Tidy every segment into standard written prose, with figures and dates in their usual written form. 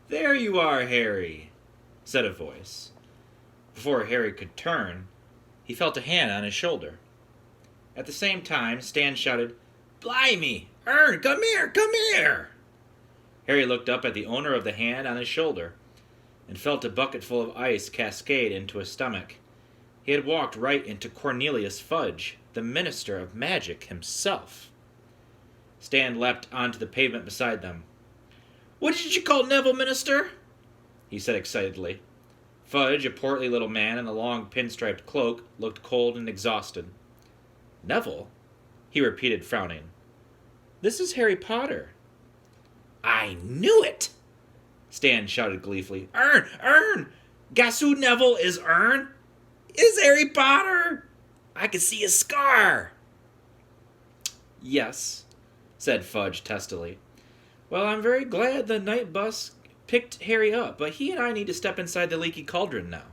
"There you are, Harry," said a voice. Before Harry could turn, he felt a hand on his shoulder. At the same time, Stan shouted, "Blimey! Ern, come here, come here!" Harry looked up at the owner of the hand on his shoulder and felt a bucketful of ice cascade into his stomach. He had walked right into Cornelius Fudge, the Minister of Magic himself. Stan leapt onto the pavement beside them. "What did you call Neville, Minister?" he said excitedly. Fudge, a portly little man in a long pinstriped cloak, looked cold and exhausted. "Neville?" he repeated, frowning. "This is Harry Potter." "I knew it!" Stan shouted gleefully. Ern! Guess who Neville is, Ern? Is Harry Potter! I can see his scar!" "Yes," said Fudge testily. "Well, I'm very glad the night bus picked Harry up, but he and I need to step inside the leaky cauldron now."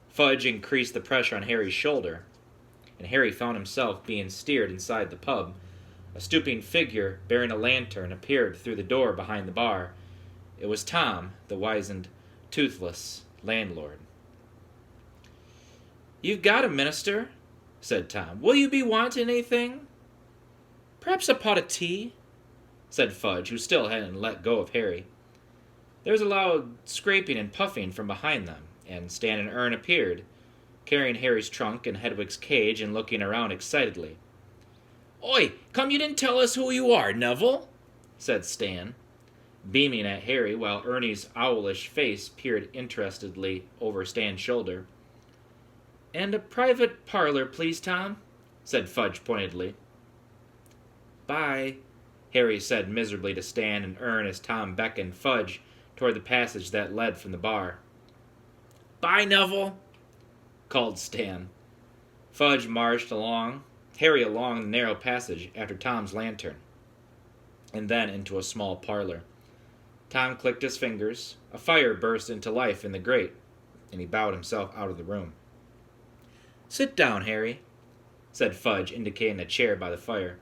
Fudge increased the pressure on Harry's shoulder, and Harry found himself being steered inside the pub. A stooping figure bearing a lantern appeared through the door behind the bar. It was Tom, the wizened, toothless landlord. "You've got him, Minister," said Tom. "Will you be wanting anything?" "Perhaps a pot of tea," said Fudge, who still hadn't let go of Harry. There was a loud scraping and puffing from behind them, and Stan and Ern appeared, carrying Harry's trunk and Hedwig's cage and looking around excitedly. "Oi, come you didn't tell us who you are, Neville," said Stan, beaming at Harry while Ernie's owlish face peered interestedly over Stan's shoulder. "And a private parlor, please, Tom," said Fudge pointedly. "Bye," Harry said miserably to Stan and Ern as Tom beckoned Fudge toward the passage that led from the bar. "Bye, Neville," called Stan. Fudge marched Harry along the narrow passage after Tom's lantern, and then into a small parlor. Tom clicked his fingers. A fire burst into life in the grate, and he bowed himself out of the room. "Sit down, Harry," said Fudge, indicating a chair by the fire.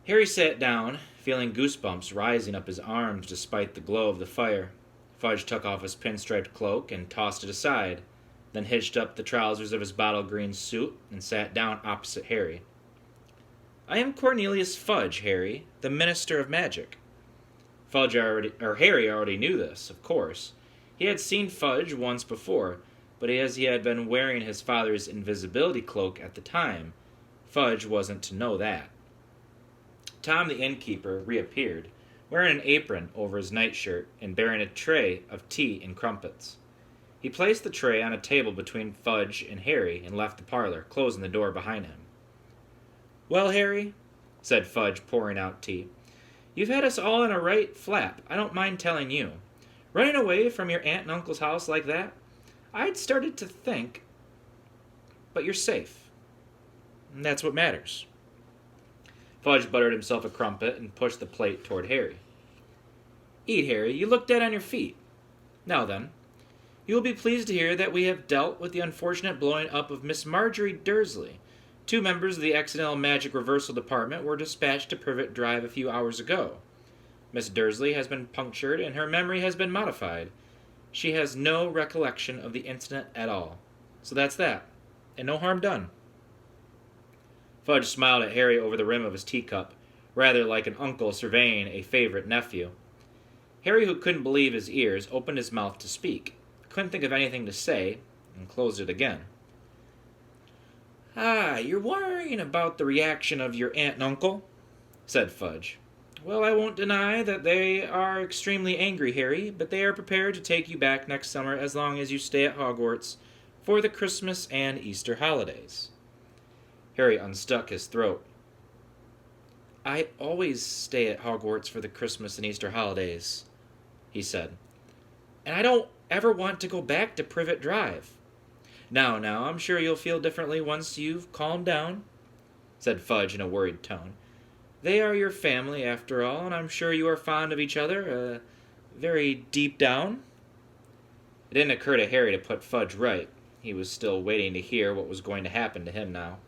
Harry sat down, feeling goosebumps rising up his arms despite the glow of the fire. Fudge took off his pinstriped cloak and tossed it aside, then hitched up the trousers of his bottle green suit and sat down opposite Harry. "I am Cornelius Fudge, Harry, the Minister of Magic." Harry already knew this, of course. He had seen Fudge once before, but as he had been wearing his father's invisibility cloak at the time, Fudge wasn't to know that. Tom the innkeeper reappeared, wearing an apron over his nightshirt and bearing a tray of tea and crumpets. He placed the tray on a table between Fudge and Harry and left the parlor, closing the door behind him. "Well, Harry," said Fudge, pouring out tea, "you've had us all in a right flap, I don't mind telling you. Running away from your aunt and uncle's house like that, I'd started to think... But you're safe. And that's what matters." Fudge buttered himself a crumpet and pushed the plate toward Harry. "Eat, Harry, you look dead on your feet. Now then, you will be pleased to hear that we have dealt with the unfortunate blowing up of Miss Marjorie Dursley. 2 members of the Accidental Magic Reversal Department were dispatched to Privet Drive a few hours ago. Miss Dursley has been punctured and her memory has been modified. She has no recollection of the incident at all. So that's that, and no harm done." Fudge smiled at Harry over the rim of his teacup, rather like an uncle surveying a favorite nephew. Harry, who couldn't believe his ears, opened his mouth to speak, couldn't think of anything to say, and closed it again. "Ah, you're worrying about the reaction of your aunt and uncle," said Fudge. "Well, I won't deny that they are extremely angry, Harry, but they are prepared to take you back next summer as long as you stay at Hogwarts for the Christmas and Easter holidays." Harry unstuck his throat. "I always stay at Hogwarts for the Christmas and Easter holidays," he said. "And I don't ever want to go back to Privet Drive." Now, I'm sure you'll feel differently once you've calmed down," said Fudge in a worried tone. "They are your family, after all, and I'm sure you are fond of each other, very deep down." It didn't occur to Harry to put Fudge right. He was still waiting to hear what was going to happen to him now.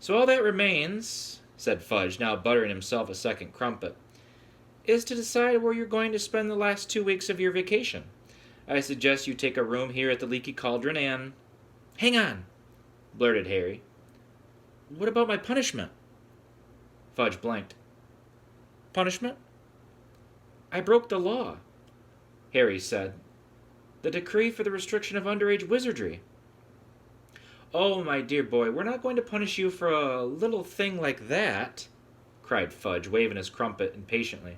"So all that remains," said Fudge, now buttering himself a second crumpet, is to decide where you're going to spend the last 2 weeks of your vacation. I suggest you take a room here at the Leaky Cauldron and... Hang on, blurted Harry. What about my punishment? Fudge blinked. Punishment? I broke the law, Harry said. The decree for the restriction of underage wizardry. Oh, my dear boy, we're not going to punish you for a little thing like that, cried Fudge, waving his crumpet impatiently.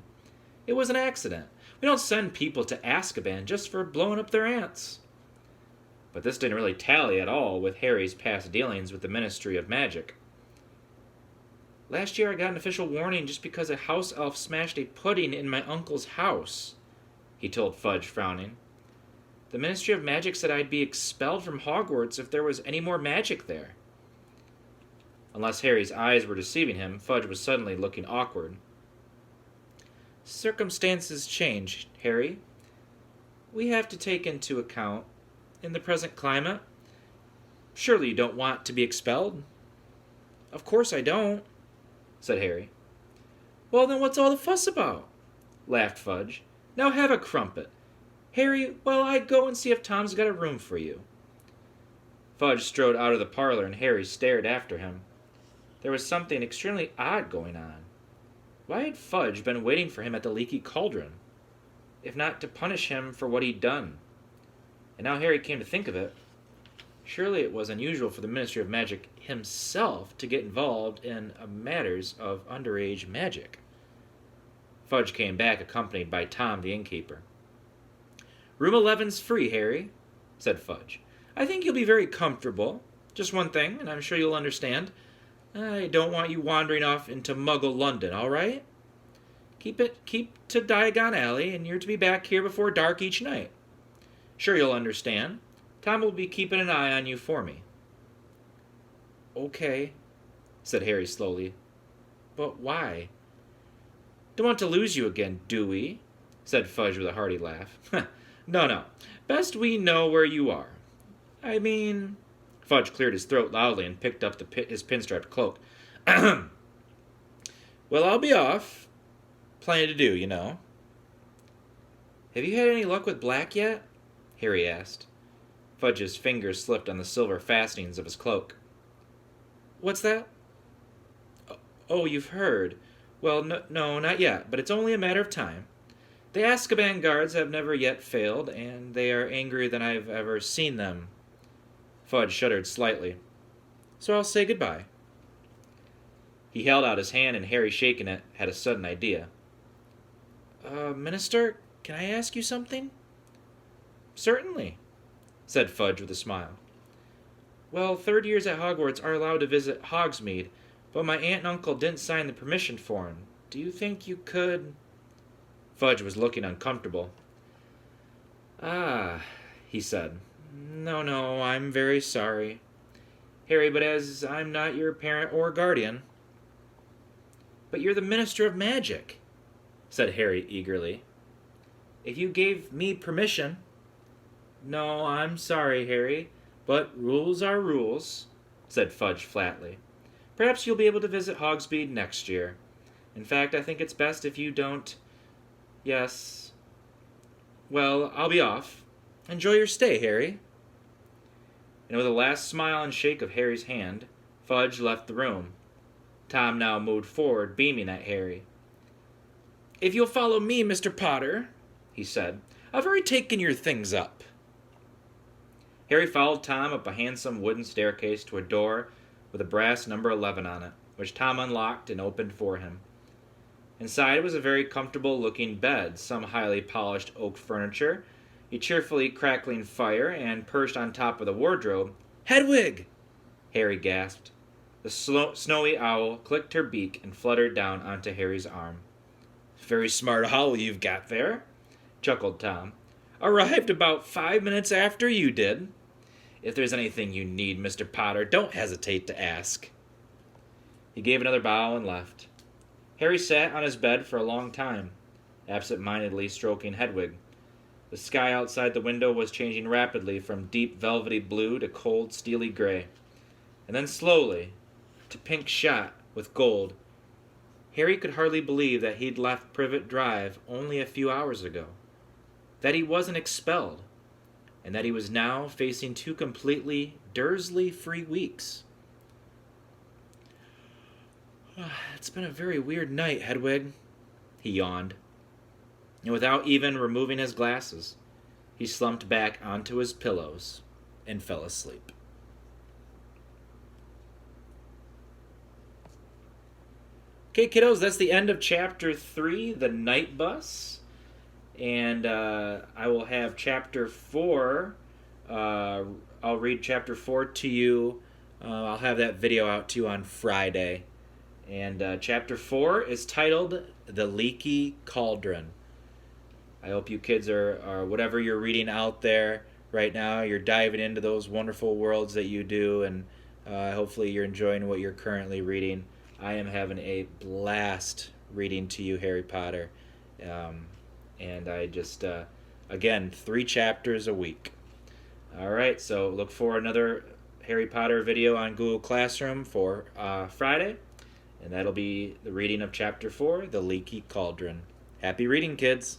It was an accident. We don't send people to Azkaban just for blowing up their ants. But this didn't really tally at all with Harry's past dealings with the Ministry of Magic. Last year I got an official warning just because a house elf smashed a pudding in my uncle's house, he told Fudge, frowning. The Ministry of Magic said I'd be expelled from Hogwarts if there was any more magic there. Unless Harry's eyes were deceiving him, Fudge was suddenly looking awkward. Circumstances change, Harry. We have to take into account, in the present climate. Surely you don't want to be expelled? Of course I don't, said Harry. Well, then what's all the fuss about? Laughed Fudge. Now have a crumpet. Harry, while I go and see if Tom's got a room for you. Fudge strode out of the parlor, and Harry stared after him. There was something extremely odd going on. Why had Fudge been waiting for him at the Leaky Cauldron, if not to punish him for what he'd done? And now Harry came to think of it, surely it was unusual for the Ministry of Magic himself to get involved in matters of underage magic. Fudge came back, accompanied by Tom, the innkeeper. Room 11's free, Harry, said Fudge. I think you'll be very comfortable. Just one thing, and I'm sure you'll understand. I don't want you wandering off into Muggle London, all right? Keep to Diagon Alley, and you're to be back here before dark each night. Sure you'll understand. Tom will be keeping an eye on you for me. Okay, said Harry slowly. But why? Don't want to lose you again, do we? Said Fudge with a hearty laugh. No. Best we know where you are. I mean... Fudge cleared his throat loudly and picked up his pinstriped cloak. Well, I'll be off. Plenty to do, you know. Have you had any luck with Black yet? Harry asked. Fudge's fingers slipped on the silver fastenings of his cloak. What's that? Oh, you've heard. Well, no, not yet, but it's only a matter of time. The Azkaban guards have never yet failed, and they are angrier than I've ever seen them. Fudge shuddered slightly. So I'll say goodbye. He held out his hand, and Harry, shaking it, had a sudden idea. Minister, can I ask you something? Certainly, said Fudge with a smile. Well, third years at Hogwarts are allowed to visit Hogsmeade, but my aunt and uncle didn't sign the permission form. Do you think you could... Fudge was looking uncomfortable. Ah, he said. No, I'm very sorry. Harry, but as I'm not your parent or guardian... But you're the Minister of Magic, said Harry eagerly. If you gave me permission... No, I'm sorry, Harry, but rules are rules, said Fudge flatly. Perhaps you'll be able to visit Hogsmeade next year. In fact, I think it's best if you don't... Yes. Well, I'll be off. Enjoy your stay, Harry. And with a last smile and shake of Harry's hand, Fudge left the room. Tom now moved forward, beaming at Harry. If you'll follow me, Mr. Potter, he said, I've already taken your things up. Harry followed Tom up a handsome wooden staircase to a door with a brass number 11 on it, which Tom unlocked and opened for him. Inside was a very comfortable-looking bed, some highly polished oak furniture, a cheerfully crackling fire, and perched on top of the wardrobe... Hedwig! Harry gasped. The snowy owl clicked her beak and fluttered down onto Harry's arm. Very smart owl you've got there, chuckled Tom. Arrived about 5 minutes after you did. If there's anything you need, Mr. Potter, don't hesitate to ask. He gave another bow and left. Harry sat on his bed for a long time, absent-mindedly stroking Hedwig. The sky outside the window was changing rapidly from deep velvety blue to cold steely gray, and then slowly to pink shot with gold. Harry could hardly believe that he'd left Privet Drive only a few hours ago, that he wasn't expelled, and that he was now facing 2 completely Dursley-free weeks. It's been a very weird night, Hedwig, he yawned. And without even removing his glasses, he slumped back onto his pillows and fell asleep. Okay, kiddos, that's the end of Chapter 3, The Night Bus. And I will have Chapter 4. I'll read Chapter 4 to you. I'll have that video out to you on Friday. And Chapter 4 is titled The Leaky Cauldron. I hope you kids are whatever you're reading out there right now, you're diving into those wonderful worlds that you do, and hopefully you're enjoying what you're currently reading. I am having a blast reading to you Harry Potter. And I just, again, 3 chapters a week. All right, so look for another Harry Potter video on Google Classroom for Friday. And that'll be the reading of Chapter 4, The Leaky Cauldron. Happy reading, kids!